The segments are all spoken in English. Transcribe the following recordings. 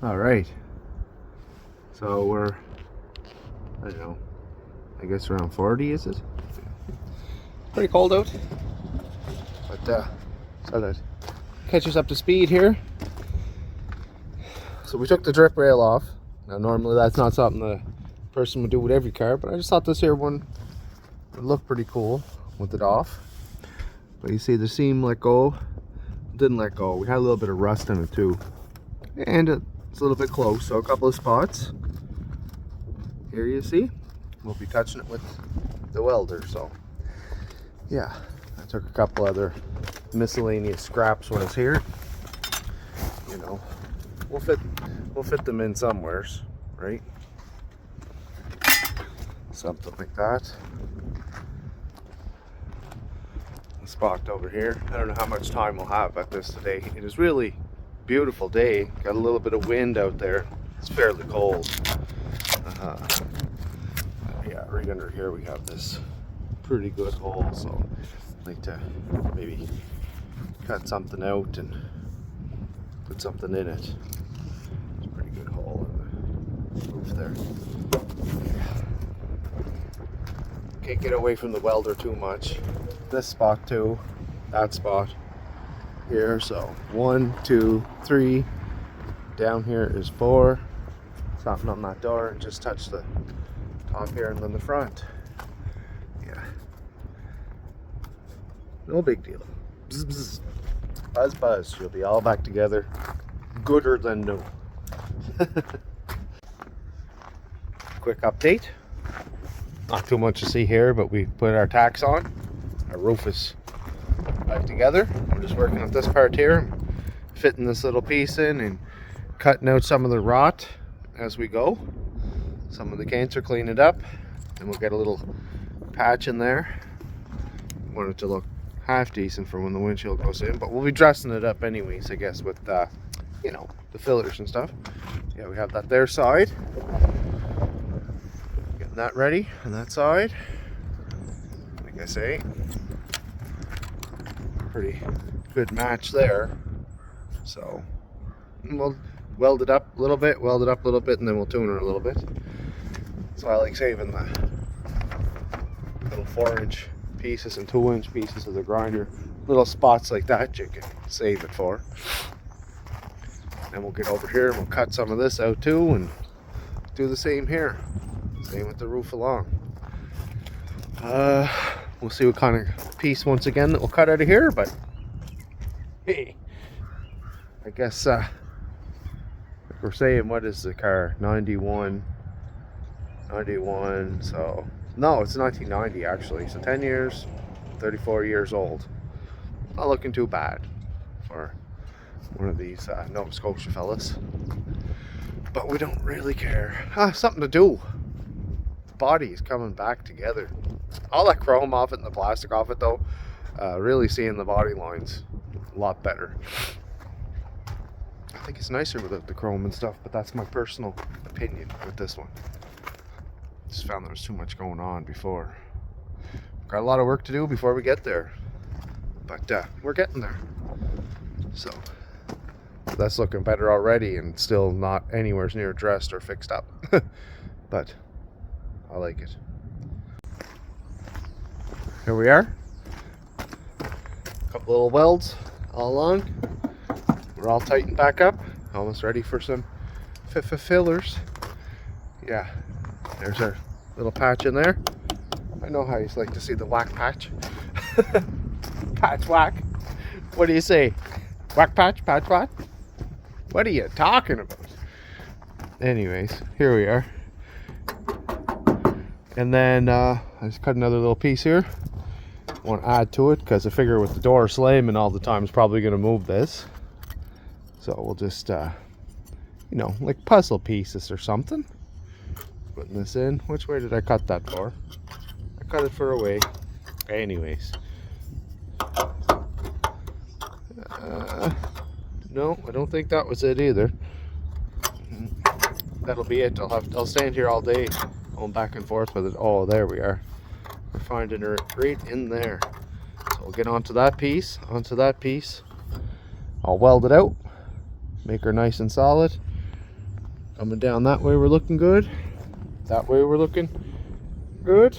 All right, so we're, I don't know, I guess around 40, is it? Pretty cold out, but so that catch us up to speed here. So we took the drip rail off. Now normally that's not something the person would do with every car, but I just thought this here one would look pretty cool with it off. But you see the seam let go, didn't let go. We had a little bit of rust in it too, and it's a little bit close, so a couple of spots here you see. We'll be touching it with the welder. So yeah, I took a couple other miscellaneous scraps when it's here. You know, we'll fit them in somewheres, right? Something like that. A spot over here. I don't know how much time we'll have at this today. It is really beautiful day. Got a little bit of wind out there. It's fairly cold. Yeah, right under here we have this pretty good hole, so I'd like to maybe cut something out and put something in it. It's a pretty good hole in the roof there. Can't get away from the welder too much. This spot too, that spot here. So 1, 2, 3. Down here is 4. Something on that door and just touch the top here and then the front. Yeah. No big deal. Bzz, bzz. Buzz buzz. You'll be all back together. Gooder than new. Quick update. Not too much to see here, but we put our tacks on. Our roof is back together. We're just working on this part here, fitting this little piece in and cutting out some of the rot as we go. Some of the cancer, clean it up, and we'll get a little patch in there. Want it to look half decent for when the windshield goes in, but we'll be dressing it up anyways, I guess, with you know, the fillers and stuff. Yeah, we have that there side. Getting that ready on that side. Like I say, pretty good match there. So we'll weld it up a little bit, and then we'll tune her a little bit. So I like saving the little 4-inch pieces and 2-inch pieces of the grinder. Little spots like that you can save it for. Then we'll get over here and we'll cut some of this out too and do the same here. Same with the roof along. We'll see what kind of piece once again that we'll cut out of here, but hey, I guess like we're saying, what is the car? 91, so no, it's 1990 actually, so 10 years, 34 years old. Not looking too bad for one of these Nova Scotia fellas, but we don't really care. Something to do. The body is coming back together. All that chrome off it and the plastic off it though, really seeing the body lines a lot better. I think it's nicer without the chrome and stuff, but that's my personal opinion with this one. Just found there was too much going on before. Got a lot of work to do before we get there, but we're getting there. So that's looking better already, and still not anywhere near dressed or fixed up. But I like it. Here we are. A couple little welds all along. We're all tightened back up. Almost ready for some fillers. Yeah, there's our little patch in there. I know how you like to see the whack patch. Patch whack. What do you say? Whack patch, patch whack? What are you talking about? Anyways, here we are. And then I just cut another little piece here. I want to add to it because I figure with the door slamming all the time, it's probably going to move this. So we'll just, you know, like puzzle pieces or something. Putting this in. Which way did I cut that for? I cut it for a way. Anyways. No, I don't think that was it either. That'll be it. I'll stand here all day going back and forth with it. Oh, there we are. We're finding her right in there. So we'll get onto that piece, I'll weld it out, make her nice and solid, Coming down that way, we're looking good. That way, we're looking good.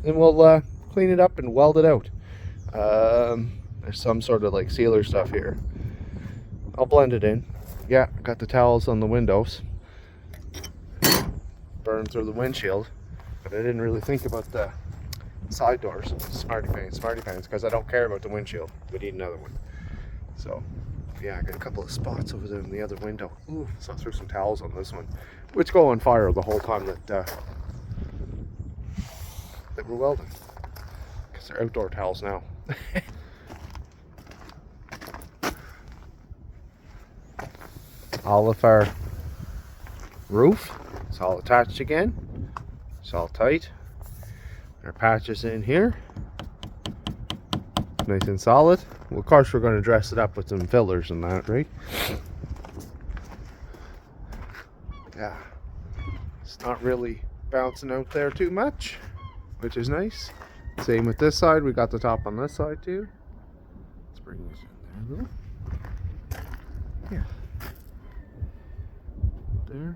And we'll clean it up and weld it out. There's some sort of like sealer stuff here. I'll blend it in. Yeah, got the towels on the windows. Burn through the windshield. But I didn't really think about the side doors. Smarty pants, because I don't care about the windshield. We need another one. So, yeah, I got a couple of spots over there in the other window. Ooh, so I threw some towels on this one, which go on fire the whole time that we're welding. Because they're outdoor towels now. All of our roof, it's all attached again. It's all tight. Our patches in here, nice and solid. Well, of course, we're going to dress it up with some fillers and that, right? Yeah, it's not really bouncing out there too much, which is nice. Same with this side. We got the top on this side too. Let's bring this in there, though. Yeah. There.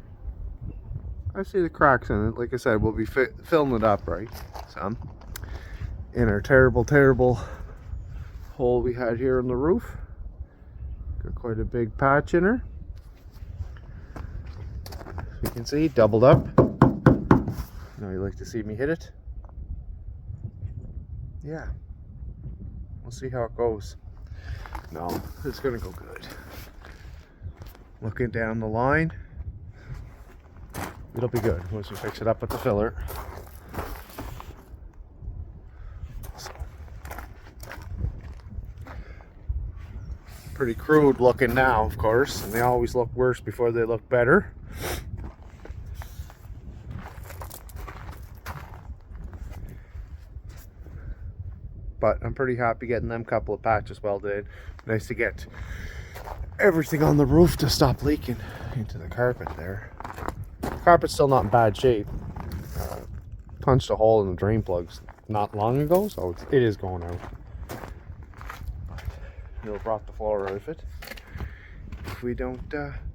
I see the cracks in it. Like I said, we'll be filling it up, right? Some. In our terrible hole we had here in the roof. Got quite a big patch in her. As you can see, doubled up. Now you like to see me hit it. Yeah. We'll see how it goes. No, it's gonna go good. Looking down the line. It'll be good once we fix it up with the filler. So, pretty crude looking now, of course, and they always look worse before they look better. But I'm pretty happy getting them couple of patches welded in. Nice to get everything on the roof to stop leaking into the carpet there. Carpet's still not in bad shape. Punched a hole in the drain plugs not long ago, so it is going out. But it'll rot the floor out of it if we don't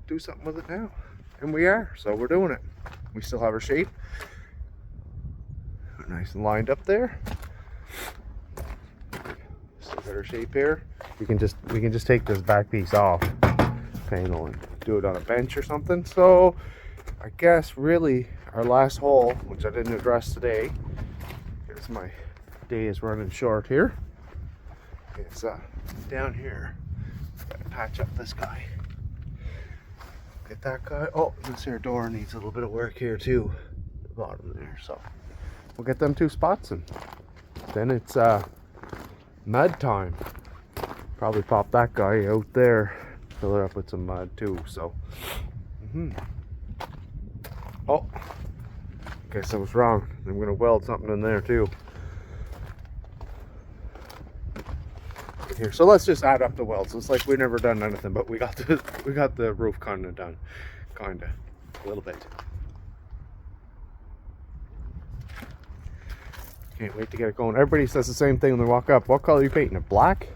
do something with it now. And we are, so we're doing it. We still have our shape. Nice and lined up there. Still got our shape here. We can just take this back piece off panel and do it on a bench or something. So I guess really our last hole, which I didn't address today, because my day is running short here, is down here. Gotta patch up this guy. Get that guy. Oh, this here door needs a little bit of work here too. The bottom there. So we'll get them 2 spots and then it's mud time. Probably pop that guy out there. Fill it up with some mud too. So oh, guess I was wrong. I'm gonna weld something in there too. Here, so let's just add up the welds. It's like we've never done anything, but we got the roof kind of done, a little bit. Can't wait to get it going. Everybody says the same thing when they walk up. What color are you painting it? Black?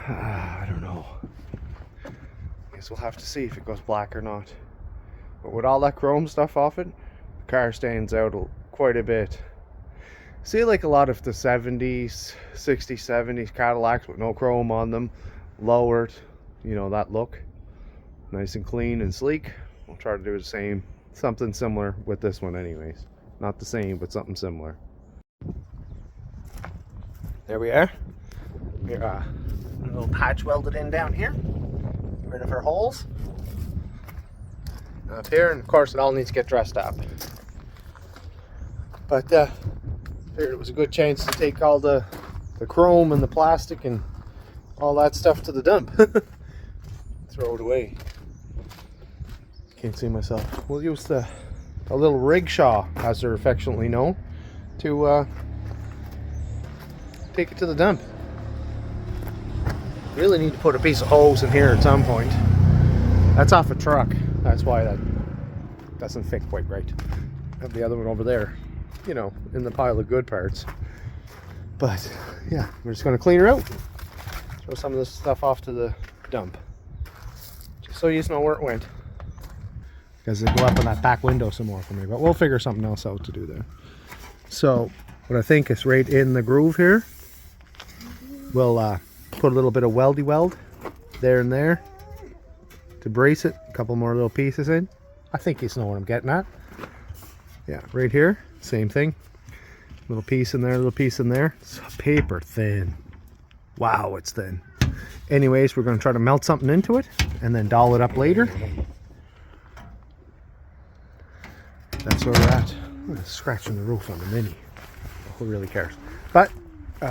I don't know. Guess we'll have to see if it goes black or not. But with all that chrome stuff off it, the car stands out quite a bit. See, like a lot of the 70s, 60s, 70s Cadillacs with no chrome on them, lowered, you know, that look. Nice and clean and sleek. We'll try to do the same, something similar with this one anyways. Not the same, but something similar. There we are. We're a little patch welded in down here. Get rid of our holes. Up here, and of course it all needs to get dressed up. But figured it was a good chance to take all the chrome and the plastic and all that stuff to the dump. Throw it away. Can't see myself. We'll use a little rickshaw, as they're affectionately known, to take it to the dump. Really need to put a piece of hose in here at some point. That's off a truck. That's why that doesn't fit quite right. I have the other one over there, you know, in the pile of good parts. But yeah, we're just going to clean her out. Throw some of this stuff off to the dump. Just so you know where it went. because they go up on that back window some more for me. But we'll figure something else out to do there. So what I think is right in the groove here, we'll put a little bit of weldy weld there and there to brace it. A couple more little pieces in. I think you know what I'm getting at. Yeah, right here, same thing. Little piece in there, little piece in there. It's paper thin. Wow, it's thin. Anyways, we're going to try to melt something into it and then doll it up later. That's where we're at. I'm scratching the roof on the Mini. Who really cares? But we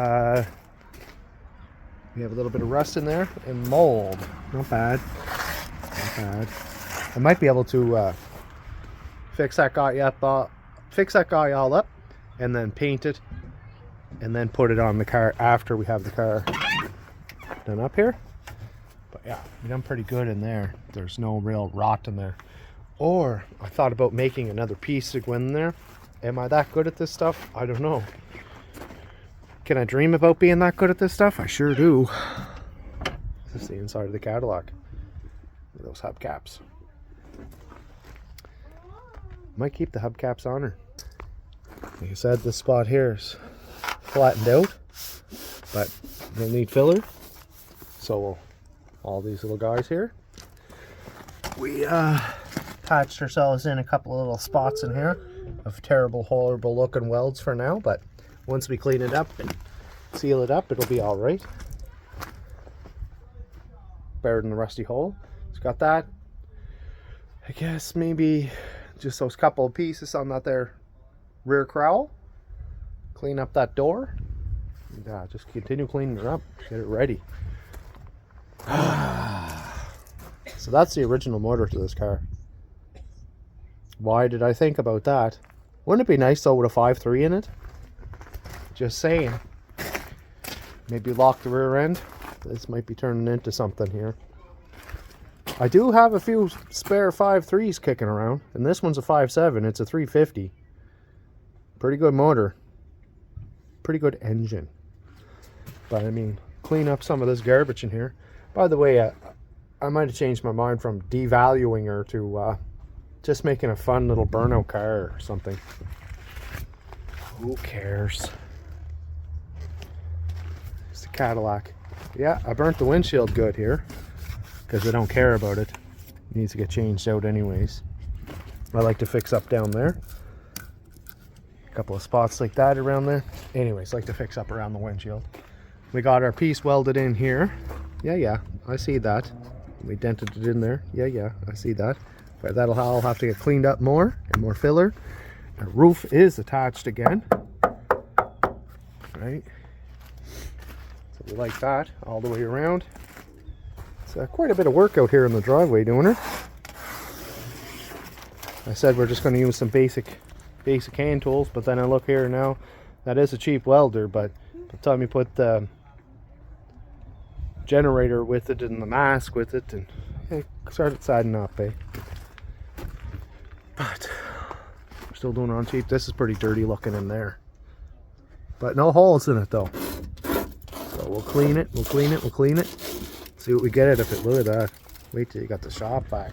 have a little bit of rust in there and mold. Not bad. Not bad. I might be able to fix that guy all up and then paint it and then put it on the car after we have the car done up here. But yeah, we've done pretty good in there. There's no real rot in there. Or I thought about making another piece to go in there. Am I that good at this stuff? I don't know. Can I dream about being that good at this stuff? I sure do. This is the inside of the Cadillac. Those hubcaps. Might keep the hubcaps on her. Like I said, this spot here is flattened out, but we'll need filler. So we'll, all these little guys here. We patched ourselves in a couple of little spots in here of terrible, horrible looking welds for now, but once we clean it up and seal it up, it'll be all right. Buried in the rusty hole. It's got that. I guess maybe just those couple of pieces on that there rear crowl. Clean up that door. And, just continue cleaning it up. Get it ready. So that's the original motor to this car. Why did I think about that? Wouldn't it be nice though with a 5.3 in it? Just saying. Maybe lock the rear end. This might be turning into something here. I do have a few spare 5.3s kicking around, and this one's a 5.7. It's a 350. Pretty good motor. Pretty good engine. But I mean, clean up some of this garbage in here. By the way, I might have changed my mind from devaluing her to just making a fun little burnout car or something. Who cares? It's the Cadillac. Yeah, I burnt the windshield good here because I don't care about it. It needs to get changed out anyways. I like to fix up down there. A couple of spots like that around there. Anyways, like to fix up around the windshield. We got our piece welded in here. Yeah, I see that. We dented it in there. Yeah, I see that. But that'll all have to get cleaned up more and more filler. The roof is attached again. Right. So we like that all the way around. It's quite a bit of work out here in the driveway doing it. I said we're just going to use some basic hand tools, but then I look here now, that is a cheap welder, but by the time you put the generator with it and the mask with it, and it started siding up, eh? But we're still doing it on cheap. This is pretty dirty looking in there, but no holes in it though. So we'll clean it, we'll clean it. See what we get out of it. Look at that. Wait till you got the shop back.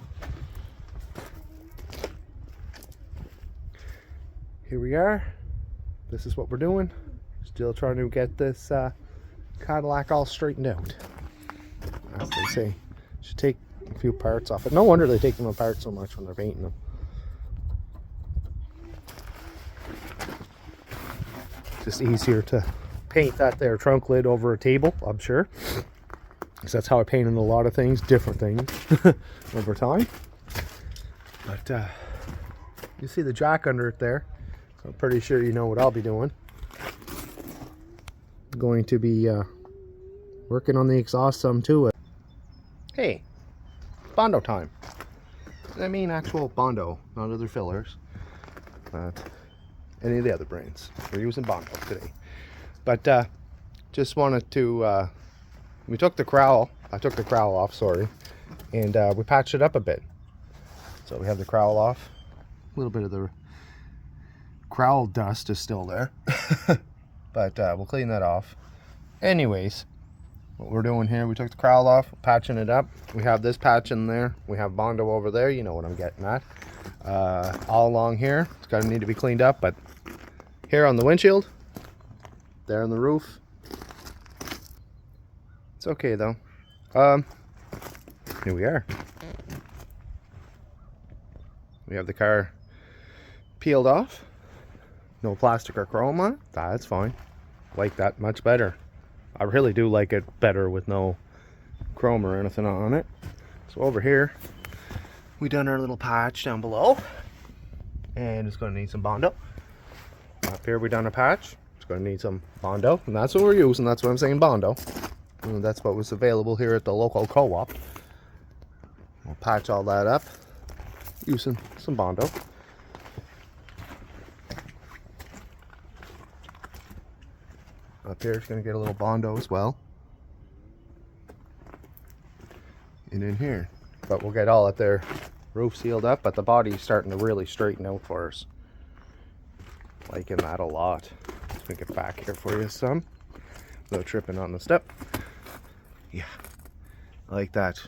Here we are. This is what we're doing. Still trying to get this Cadillac all straightened out. As they say, should take a few parts off it. No wonder they take them apart so much when they're painting them. Just easier to paint that there trunk lid over a table, I'm sure. Because that's how I painted a lot of things, different things, over time. But you see the jack under it there. I'm pretty sure you know what I'll be doing. I'm going to be working on the exhaust some too. Hey, Bondo time. I mean actual Bondo, not other fillers. But any of the other brands. We're using Bondo today. But just wanted to, we took the crowl. I took the crowl off, sorry. And we patched it up a bit. So we have the crowl off. A little bit of the crowl dust is still there. But we'll clean that off. Anyways, what we're doing here, we took the cowl off, patching it up. We have this patch in there. We have Bondo over there. You know what I'm getting at. All along here, it's going to need to be cleaned up. But here on the windshield, there on the roof, it's okay though. Here we are. We have the car peeled off. No plastic or chrome on it. That's fine. Like that much better. I really do like it better with no chrome or anything on it. So over here, we done our little patch down below. And it's going to need some Bondo. Up here we done a patch. It's going to need some Bondo. And that's what we're using. That's what I'm saying, Bondo. And that's what was available here at the local co-op. We'll patch all that up using some Bondo. Up here it's going to get a little Bondo as well. And in here. But we'll get all at their roof sealed up, but the body's starting to really straighten out for us. Liking that a lot. Let's make it back here for you some. No tripping on the step. Yeah. I like that.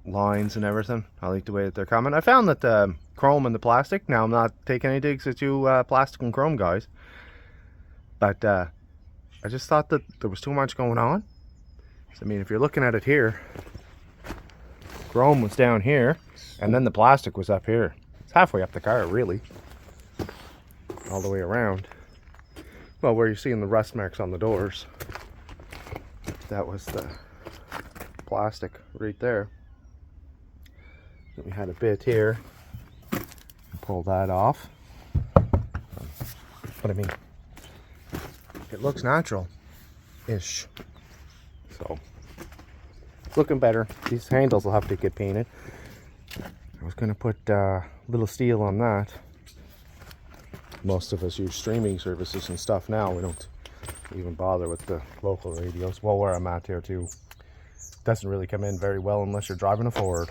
Lines and everything. I like the way that they're coming. I found that the chrome and the plastic, now I'm not taking any digs at you plastic and chrome guys, but I just thought that there was too much going on. So, I mean, if you're looking at it here, chrome was down here, and then the plastic was up here. It's halfway up the car, really. All the way around. Well, where you're seeing the rust marks on the doors, that was the plastic right there. Then we had a bit here. Pull that off. But I mean, it looks natural-ish. So, looking better. These handles will have to get painted. I was going to put a little steel on that. Most of us use streaming services and stuff now. We don't even bother with the local radios. Well, where I'm at here too, doesn't really come in very well unless you're driving a Ford.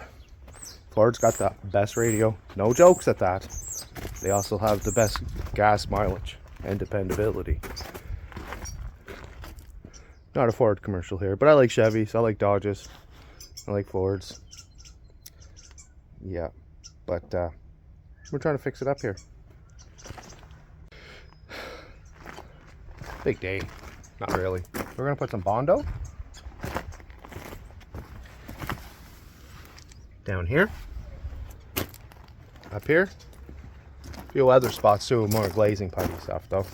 Ford's got the best radio. No jokes at that. They also have the best gas mileage and dependability. Not a Ford commercial here, but I like Chevys, I like Dodges, I like Fords. Yeah, but we're trying to fix it up here. Big day. Not really. We're going to put some Bondo down here. Up here. A few other spots too, more glazing putty stuff though.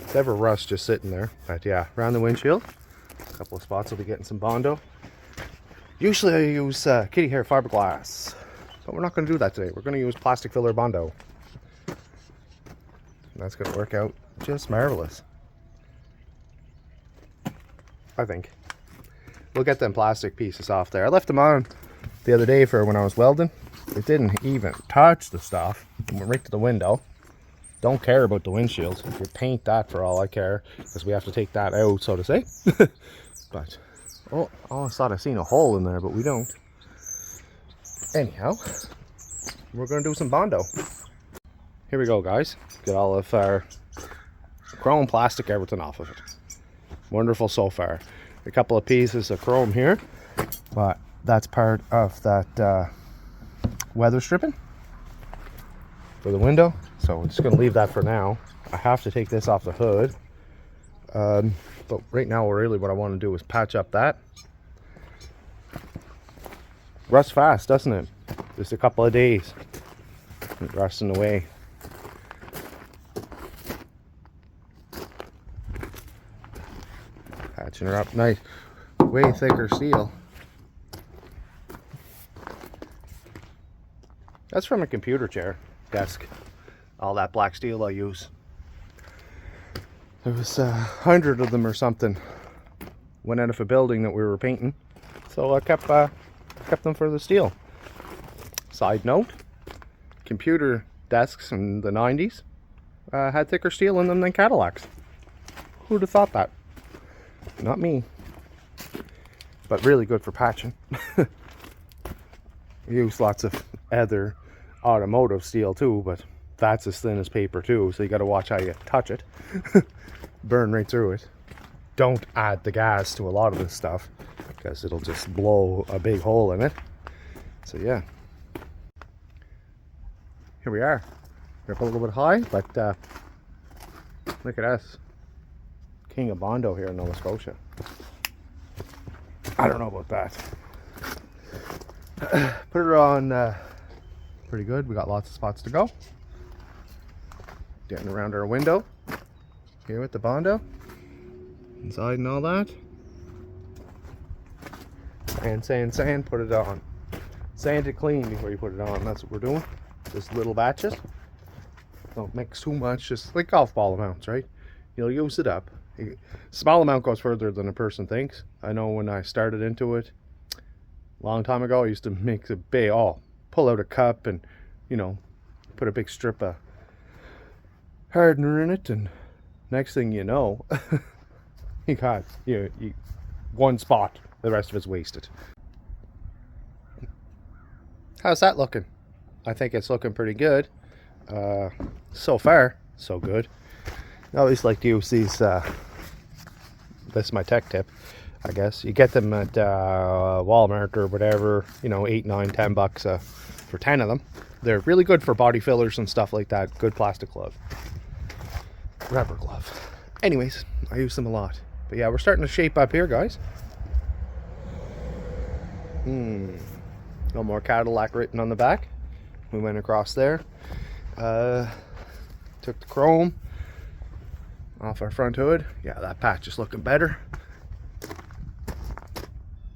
It's ever rust just sitting there. But yeah, around the windshield. A couple of spots will be getting some Bondo. Usually I use kitty hair fiberglass. But we're not going to do that today. We're going to use plastic filler Bondo. And that's going to work out just marvelous. I think. We'll get them plastic pieces off there. I left them on the other day for when I was welding. It didn't even touch the stuff. It went right to the window. Don't care about the windshield. If you paint that for all I care, because we have to take that out, so to say. But, oh, I thought I seen a hole in there, but we don't. Anyhow, we're going to do some Bondo. Here we go, guys. Get all of our chrome, plastic, everything off of it. Wonderful so far. A couple of pieces of chrome here, but that's part of that weather stripping for the window. So we're just going to leave that for now. I have to take this off the hood. But right now, really what I want to do is patch up that. Rusts fast, doesn't it? Just a couple of days. Rusting away. Patching her up nice. Way thicker steel. That's from a computer chair desk. All that black steel I use. There was 100 of them or something. Went out of a building that we were painting, so I kept them for the steel. Side note: computer desks in the 90s had thicker steel in them than Cadillacs. Who'd have thought that? Not me. But really good for patching. We use lots of other automotive steel too, but that's as thin as paper too, so you got to watch how you touch it. Burn right through it. Don't add the gas to a lot of this stuff. because it'll just blow a big hole in it. So yeah, here we are. We're up a little bit high, but look at us, king of Bondo here in Nova Scotia. I don't know about that. Put it on pretty good. We got lots of spots to go. Getting around our window here with the Bondo inside and all that. Sand, put it on. Sand it clean before you put it on. That's what we're doing. Just little batches. Don't mix too much. Just like golf ball amounts, right? You'll use it up. Small amount goes further than a person thinks. I know when I started into it a long time ago, I used to mix a big, pull out a cup and, you know, put a big strip of hardener in it, and next thing you know, you got you one spot, the rest of it's wasted. How's that looking? I think it's looking pretty good. So far, so good. I always like to use these. This is my tech tip, I guess. You get them at Walmart or whatever, you know, $8, $9, $10 for 10 of them. They're really good for body fillers and stuff like that. Good plastic glove, rubber glove. Anyways, I use them a lot. But yeah, we're starting to shape up here, guys. No more Cadillac written on the back. We went across there. Took the chrome off our front hood. Yeah, that patch is looking better.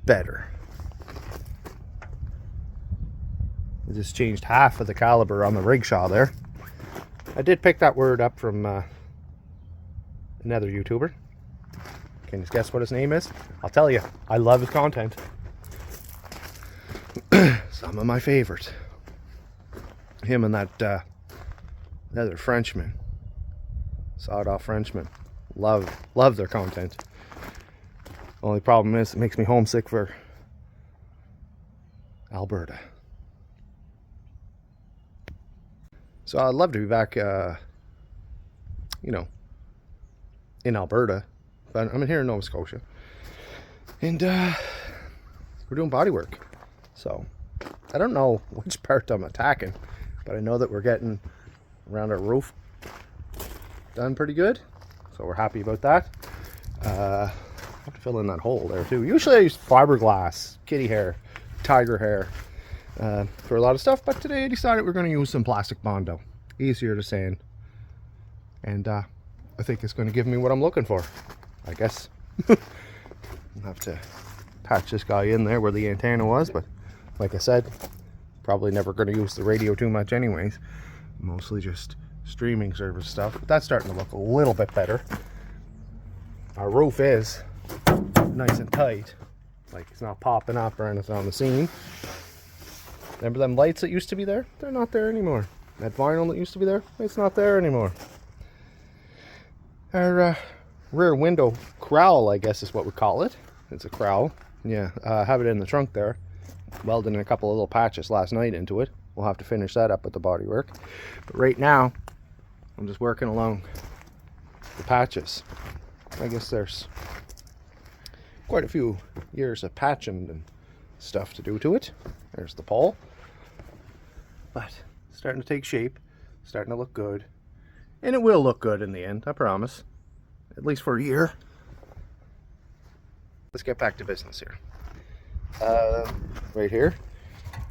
Better. I just changed half of the caliber on the rickshaw there. I did pick that word up from another YouTuber. Can you guess what his name is? I'll tell you. I love his content. Some of my favorites. Him and that other Frenchman. Sawed-off Frenchman. Love their content. Only problem is it makes me homesick for Alberta. So I'd love to be back, you know, in Alberta, but I'm in here in Nova Scotia, and we're doing body work. So I don't know which part I'm attacking, but I know that we're getting around our roof done pretty good, so we're happy about that. I have to fill in that hole there too. Usually I use fiberglass, kitty hair, tiger hair for a lot of stuff, but today I decided we're going to use some plastic Bondo. Easier to sand, and I think it's going to give me what I'm looking for, I guess. I'll have to patch this guy in there where the antenna was, but like I said, probably never going to use the radio too much anyways. Mostly just streaming service stuff, but that's starting to look a little bit better. Our roof is nice and tight, like it's not popping up or anything on the seam. Remember them lights that used to be there? They're not there anymore. That vinyl that used to be there, it's not there anymore. Our rear window crowl, I guess is what we call it. It's a crowl. Yeah, have it in the trunk there. Welding a couple of little patches last night into it. We'll have to finish that up with the body work. But right now, I'm just working along the patches. I guess there's quite a few years of patching and stuff to do to it. There's the pole. But it's starting to take shape. Starting to look good. And it will look good in the end, I promise. At least for a year. Let's get back to business here. Right here,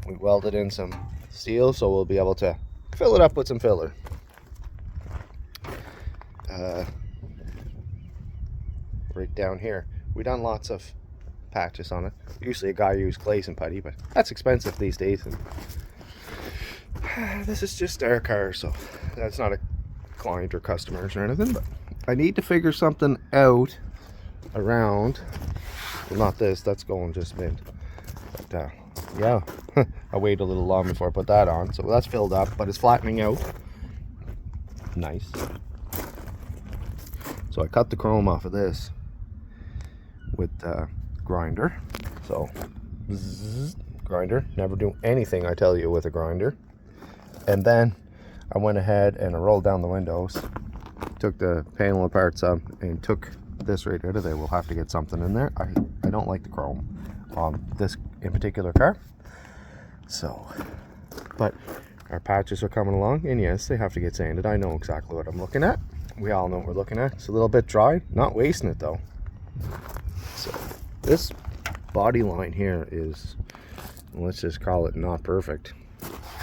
we welded in some steel, so we'll be able to fill it up with some filler. Right down here, we done lots of patches on it. Usually a guy used glaze and putty, but that's expensive these days. And this is just our car, so that's not a client or customers or anything, but I need to figure something out around, well, not this, that's going just mint, but yeah, I waited a little long before I put that on, so that's filled up, but it's flattening out. Nice. So I cut the chrome off of this with the grinder. So grinder, never do anything I tell you with a grinder. And then I went ahead and I rolled down the windows, took the panel apart some, and took this right out of there. We'll have to get something in there. I don't like the chrome. on this in particular car. So, but our patches are coming along, and yes, they have to get sanded. I know exactly what I'm looking at. We all know what we're looking at. It's a little bit dry, not wasting it though. So this body line here is, let's just call it, not perfect.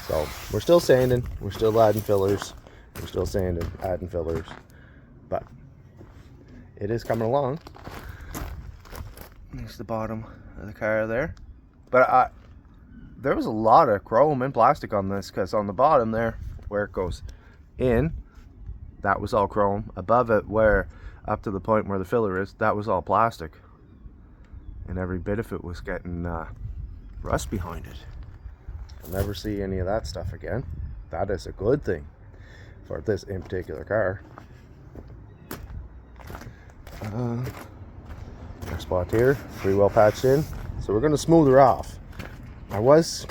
So we're still sanding, we're still adding fillers, we're still sanding, adding fillers, but it is coming along. There's the bottom of the car there. But there was a lot of chrome and plastic on this, because on the bottom there, where it goes in, that was all chrome. Above it, where up to the point where the filler is, that was all plastic. And every bit of it was getting rust behind it. I'll never see any of that stuff again. That is a good thing for this in particular car. Our spot here, pretty well patched in. So we're going to smooth her off. I was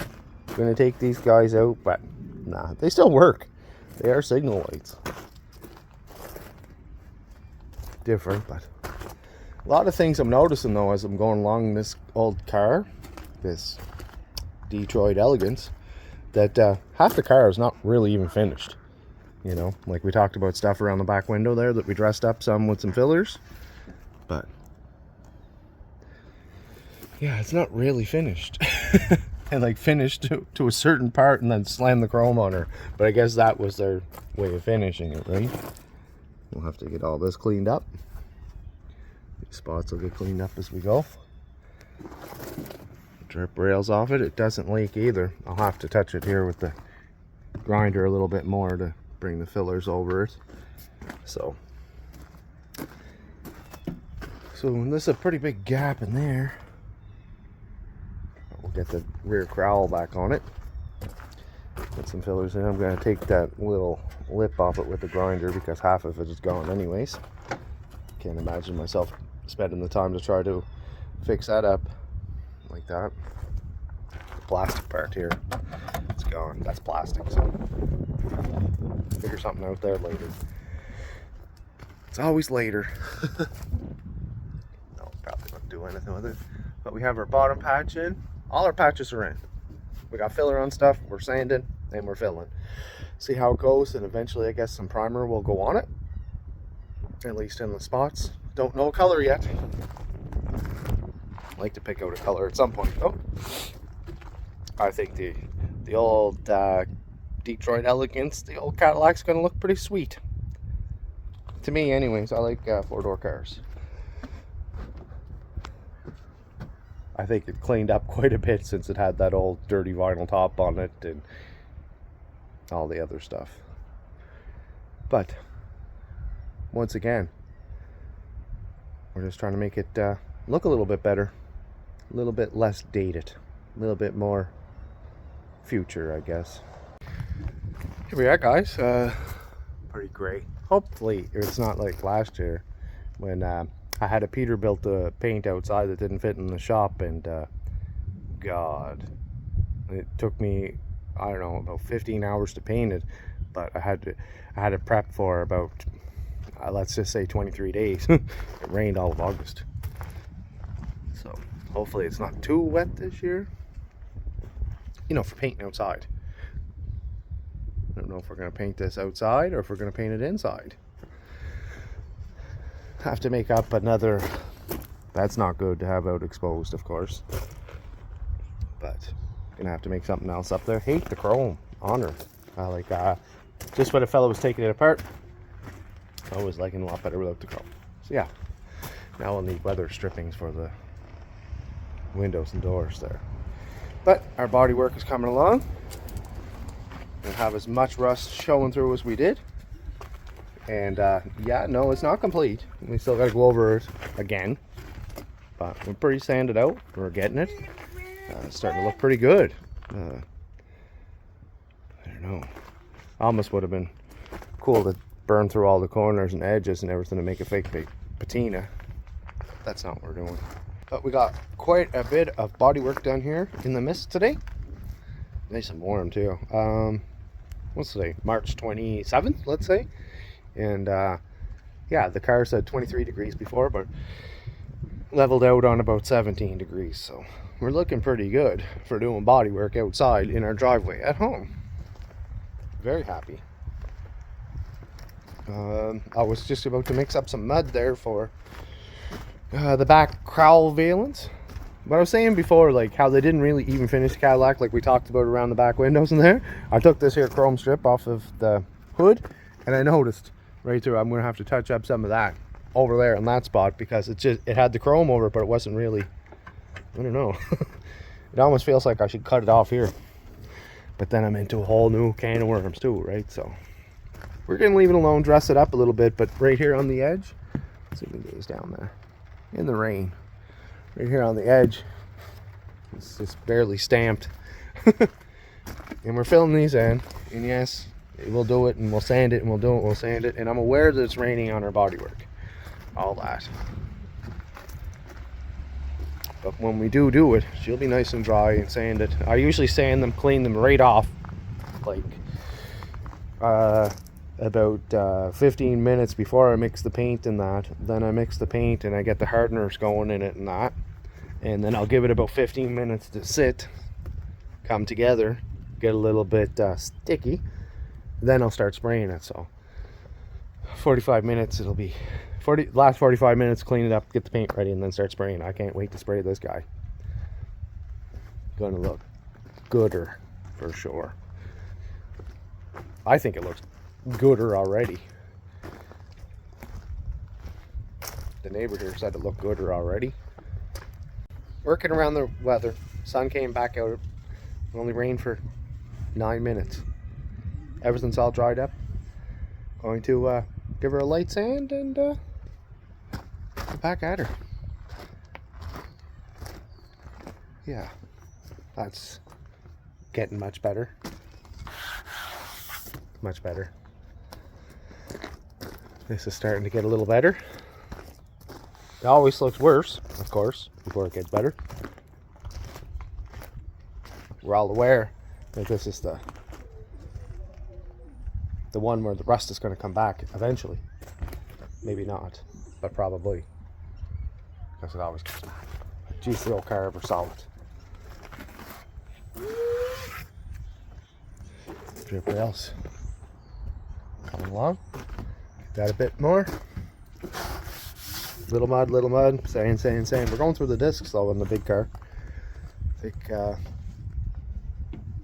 going to take these guys out, but nah, they still work. They are signal lights. Different, but a lot of things I'm noticing though as I'm going along this old car, this Detroit Elegance, that half the car is not really even finished. You know, like we talked about stuff around the back window there that we dressed up some with some fillers, but yeah, it's not really finished. And like finished to a certain part and then slam the chrome on her. But I guess that was their way of finishing it, right? We'll have to get all this cleaned up. These spots will get cleaned up as we go. Drip rails off it. It doesn't leak either. I'll have to touch it here with the grinder a little bit more to bring the fillers over it. So there's a pretty big gap in there. We'll get the rear trowel back on it. Put some fillers in. I'm going to take that little lip off it with the grinder because half of it is gone anyways. Can't imagine myself spending the time to try to fix that up like that. The plastic part here, it's gone. That's plastic, so figure something out there later. It's always later. No, probably not do anything with it. But we have our bottom patch in. All our patches are in. We got filler on stuff, we're sanding, and we're filling. See how it goes, and eventually I guess some primer will go on it. At least in the spots. Don't know a color yet. I'd like to pick out a color at some point though. I think the old Detroit Elegance, the old Cadillac's gonna look pretty sweet. To me anyways, I like 4-door cars. I think it cleaned up quite a bit since it had that old dirty vinyl top on it and all the other stuff. But once again, we're just trying to make it look a little bit better, a little bit less dated, a little bit more future, I guess. Here we are, guys. Pretty gray. Hopefully it's not like last year when I had a Peterbilt paint outside that didn't fit in the shop, and God, it took me, I don't know, about 15 hours to paint it, but I had to prep for about let's just say 23 days. It rained all of August, so hopefully it's not too wet this year, you know, for painting outside. I don't know if we're going to paint this outside or if we're going to paint it inside. Have to make up another, that's not good to have out exposed, of course, but gonna have to make something else up there. Hate the chrome on her. Just when a fella was taking it apart, I was liking it a lot better without the chrome. So yeah, now we'll need weather strippings for the windows and doors there. But our body work is coming along. We'll have as much rust showing through as we did. And yeah, no, it's not complete. We still got to go over it again. But we're pretty sanded out. We're getting it. It's starting to look pretty good. I don't know. Almost would have been cool to burn through all the corners and edges and everything to make a fake patina. That's not what we're doing. But we got quite a bit of body work done here in the mist today. Nice and warm too. What's today? March 27th, let's say. And yeah, the car said 23 degrees before, but leveled out on about 17 degrees. So we're looking pretty good for doing body work outside in our driveway at home. Very happy. I was just about to mix up some mud there for the back crowl valence. But I was saying before, like, how they didn't really even finish the Cadillac, like we talked about around the back windows in there. I took this here chrome strip off of the hood, and I noticed right through, I'm going to have to touch up some of that over there in that spot, because it had the chrome over it, but it wasn't really, I don't know. It almost feels like I should cut it off here. But then I'm into a whole new can of worms too, right? So we're going to leave it alone, dress it up a little bit, but right here on the edge, let's see if we can gaze down there in the rain. Right here on the edge, it's just barely stamped. And we're filling these in, and yes, we'll do it, and we'll sand it, and we'll do it, we'll sand it. And I'm aware that it's raining on our bodywork, all that. But when we do it, she'll be nice and dry and sand it. I usually sand them, clean them right off, like about 15 minutes before I mix the paint in that. Then I mix the paint and I get the hardeners going in it and that. And then I'll give it about 15 minutes to sit, come together, get a little bit sticky. Then I'll start spraying it. So 45 minutes it'll be, last 45 minutes, clean it up, get the paint ready, and then start spraying. I can't wait to spray this guy. Gonna look gooder for sure. I think it looks gooder already. The neighbor here said it looked gooder already. Working around the weather. Sun came back out. It only rained for 9 minutes. Everything's all dried up. Going to give her a light sand and get back at her. Yeah, that's getting much better. Much better. This is starting to get a little better. It always looks worse, of course, before it gets better. We're all aware that this is the one where the rust is going to come back eventually. Maybe not, but probably. Because it always comes back. Geez, the old car ever saw it. Drip rails coming along. Get that a bit more. Little mud, sand. We're going through the discs though in the big car. I think,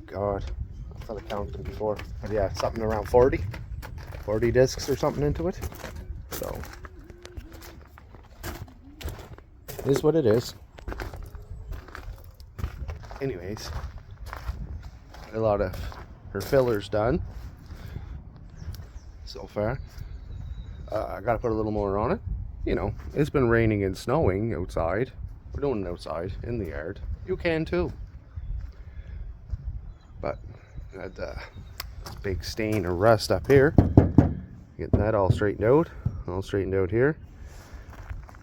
God, I thought I counted them before. But yeah, something around 40 discs or something into it. So, it is what it is. Anyways, a lot of her fillers done so far. I gotta put a little more on it. You know, it's been raining and snowing outside. We're doing it outside in the yard. You can too. But I had this big stain of rust up here. Getting that all straightened out. All straightened out here.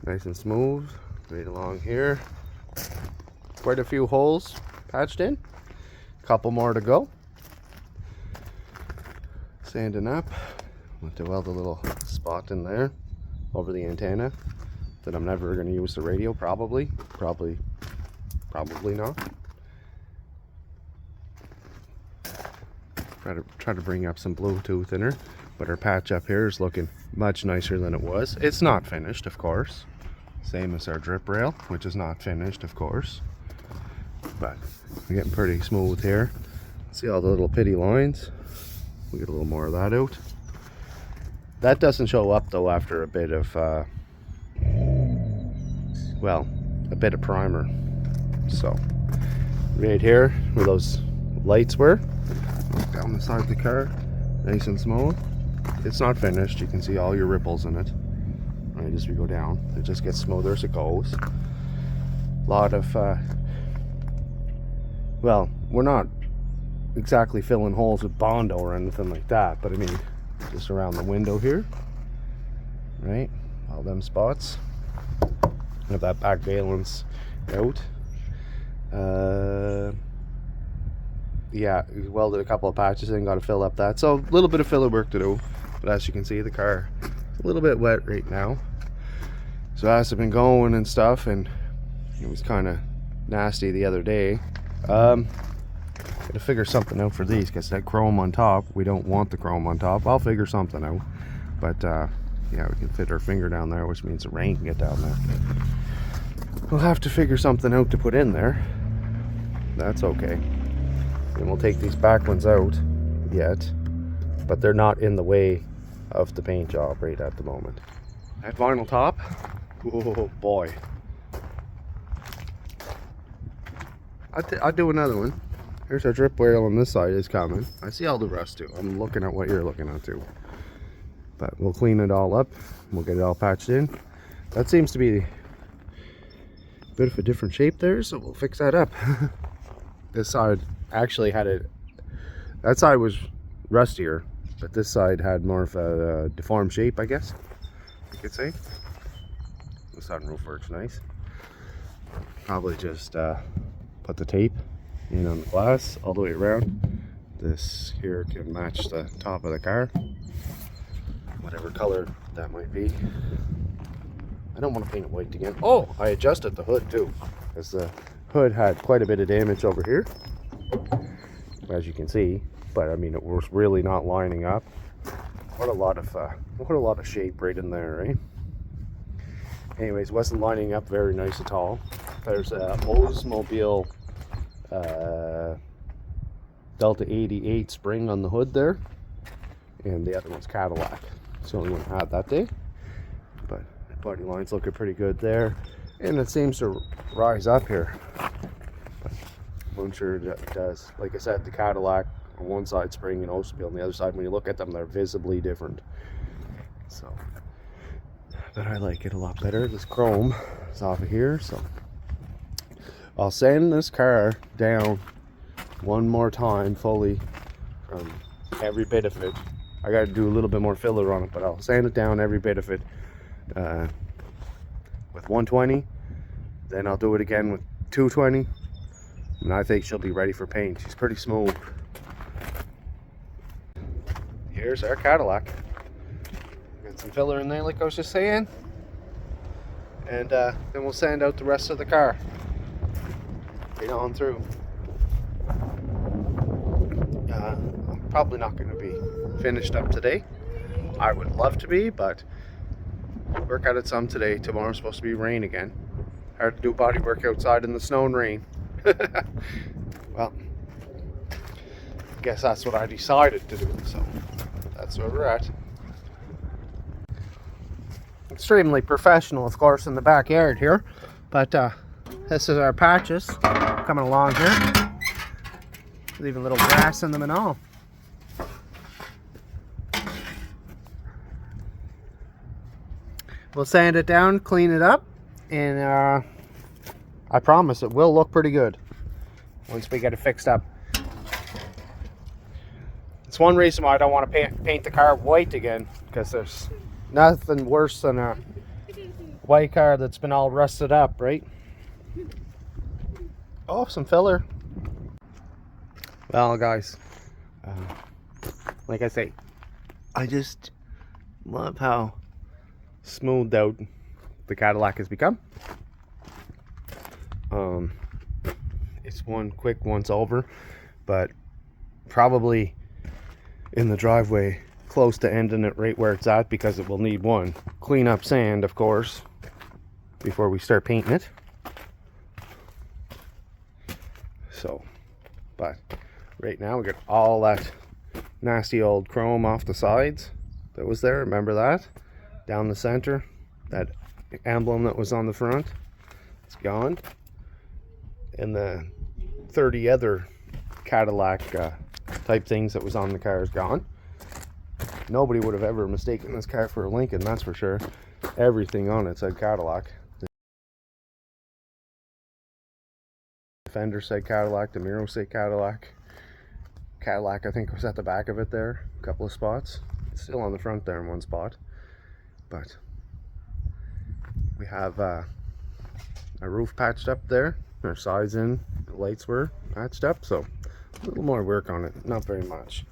Nice and smooth. Right along here. Quite a few holes patched in. Couple more to go. Sanding up. Want to weld a little spot in there over the antenna that I'm never going to use the radio. Probably not. Try to bring up some Bluetooth in her, but her patch up here is looking much nicer than it was. It's not finished, of course. Same as our drip rail, which is not finished, of course. But we're getting pretty smooth here. See all the little pitty lines? We'll get a little more of that out. That doesn't show up though after a bit of, well, a bit of primer. So, right here where those lights were, down the side of the car, nice and smooth. It's not finished. You can see all your ripples in it. Right as we go down, it just gets smoother as it goes. A lot of, well, we're not exactly filling holes with Bondo or anything like that, but I mean, just around the window here, right? All them spots. Have that back valence out. Yeah, welded a couple of patches and got to fill up that. So a little bit of filler work to do. But as you can see, the car is a little bit wet right now. So as I've been going and stuff, and it was kind of nasty the other day. Gotta figure something out for these because that chrome on top, we don't want the chrome on top. I'll figure something out. But yeah, we can fit our finger down there, which means the rain can get down there. We'll have to figure something out to put in there. That's okay. And we'll take these back ones out yet, but they're not in the way of the paint job right at the moment. That vinyl top, oh boy. I'd do another one. Here's our drip rail on this side is coming. I see all the rust too. I'm looking at what you're looking at too. But we'll clean it all up. We'll get it all patched in. That seems to be a bit of a different shape there, so we'll fix that up. This side actually had it. That side was rustier, but this side had more of a deformed shape, I guess you could say. The sunroof works nice. Probably just put the tape in on the glass all the way around. This here can match the top of the car, whatever color that might be. I don't want to paint it white again. Oh, I adjusted the hood too, because the hood had quite a bit of damage over here, as you can see. But I mean, it was really not lining up. What a lot of shape right in there, right? Anyways, wasn't lining up very nice at all. There's a Oldsmobile Delta 88 spring on the hood there, and the other one's Cadillac. It's the only one I had that day. But the body line's looking pretty good there, and it seems to rise up here. But I'm sure it does. Like I said, the Cadillac on one side spring and Oldsmobile on the other side, when you look at them, they're visibly different. So, but I like it a lot better. This chrome is off of here, so I'll sand this car down one more time fully from every bit of it. I got to do a little bit more filler on it, but I'll sand it down every bit of it with 120. Then I'll do it again with 220, and I think she'll be ready for paint. She's pretty smooth. Here's our Cadillac. Got some filler in there, like I was just saying, and then we'll sand out the rest of the car. Get on through. I'm probably not going to be finished up today. I would love to be, but work at it some today. Tomorrow's supposed to be rain again. Hard to do body work outside in the snow and rain. Well, I guess that's what I decided to do, so that's where we're at. Extremely professional, of course, in the backyard here, but this is our patches coming along here. Leaving little grass in them and all. We'll sand it down, clean it up, and I promise it will look pretty good once we get it fixed up. It's one reason why I don't want to paint the car white again, because there's nothing worse than a white car that's been all rusted up, right? Oh, some filler. Well, guys, like I say, I just love how smoothed out the Cadillac has become. It's one quick once over, but probably in the driveway close to ending it right where it's at, because it will need one clean up sand, of course, before we start painting it. So, but right now we got all that nasty old chrome off the sides that was there. Remember that? Down the center, that emblem that was on the front, it's gone. And the 30 other Cadillac type things that was on the car is gone. Nobody would have ever mistaken this car for a Lincoln, that's for sure. Everything on it said Cadillac. The fender said Cadillac, the mirror said Cadillac. Cadillac, I think, was at the back of it there, a couple of spots. It's still on the front there in one spot. But we have our roof patched up there, our sides in, the lights were patched up, so a little more work on it, not very much.